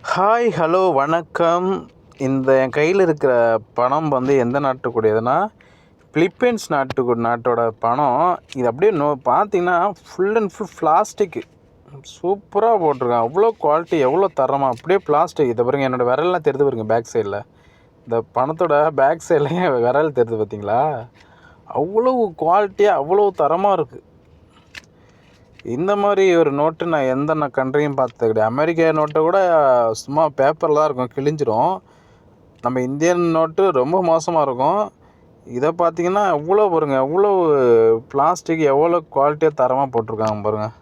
Hi, hello, வணக்கம். என் கையில் இருக்கிற பணம் வந்து எந்த நாட்டுக்குரியதுன்னா, பிலிப்பைன்ஸ் நாட்டோட பணம். இது அப்படியே பார்த்தீங்கன்னா, ஃபுல் அண்ட் ஃபுல் பிளாஸ்டிக்கு. சூப்பராக போட்டிருக்கான். அவ்வளோ குவாலிட்டி, எவ்வளோ தரமாக அப்படியே பிளாஸ்டிக். இதை பாருங்க, என்னோடய விரல்லாம் தெரியுது பாருங்க பேக் சைடில். இந்த பணத்தோட பேக் சைட்லேயும் விரல் தெரியுது பார்த்தீங்களா? அவ்வளோ குவாலிட்டியாக, அவ்வளோ தரமாக இருக்குது. இந்த மாதிரி ஒரு நோட்டு நான் எந்த கண்ட்ரியும் பார்த்தது கிடையாது. அமெரிக்கா நோட்டை கூட சும்மா பேப்பரில் தான் இருக்கும், கிழிஞ்சிரும். நம்ம இந்தியன் நோட்டு ரொம்ப மோசமாக இருக்கும். இதை பார்த்தீங்கன்னா எவ்வளோ பாருங்க, எவ்வளோ பிளாஸ்டிக், எவ்வளோ குவாலிட்டியாக தரமாக போட்டிருக்காங்க பாருங்கள்.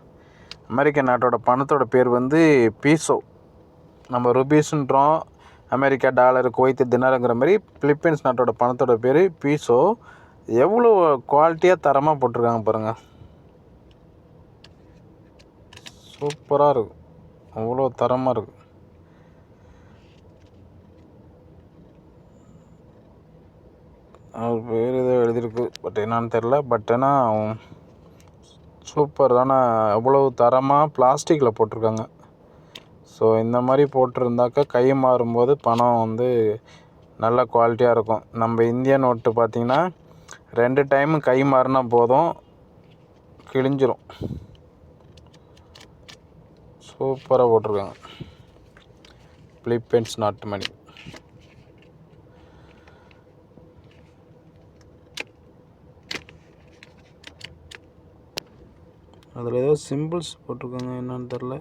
அமெரிக்க நாட்டோட பணத்தோட பேர் வந்து பீசோ. நம்ம ருபீஸுன்றோம், அமெரிக்கா டாலரு, குவைத்து தினாருங்கிற மாதிரி பிலிப்பைன்ஸ் நாட்டோட பணத்தோட பேர் பீசோ. எவ்வளோ குவாலிட்டியாக தரமாக போட்டிருக்காங்க பாருங்கள். சூப்பராக இருக்கும், அவ்வளோ தரமாக இருக்குது. அவர் பேர் ஏதோ எழுதியிருக்கு, பட் என்னான்னு தெரில. பட் ஆனால் சூப்பர் தானே, அவ்வளோ தரமாக பிளாஸ்டிக்கில் போட்டிருக்காங்க. ஸோ இந்த மாதிரி போட்டிருந்தாக்கா கை மாறும்போது பணம் வந்து நல்ல குவாலிட்டியாக இருக்கும். நம்ம இந்திய நோட்டு பார்த்திங்கன்னா 2 டைமு கை மாறினா போதும், கிழிஞ்சிரும். சூப்பராக போட்டிருக்காங்க பிலிப்பைன்ஸ் நாட்டு மணி. அதில் ஏதோ சிம்பிள்ஸ் போட்டிருக்காங்க, என்னன்னு தெரில.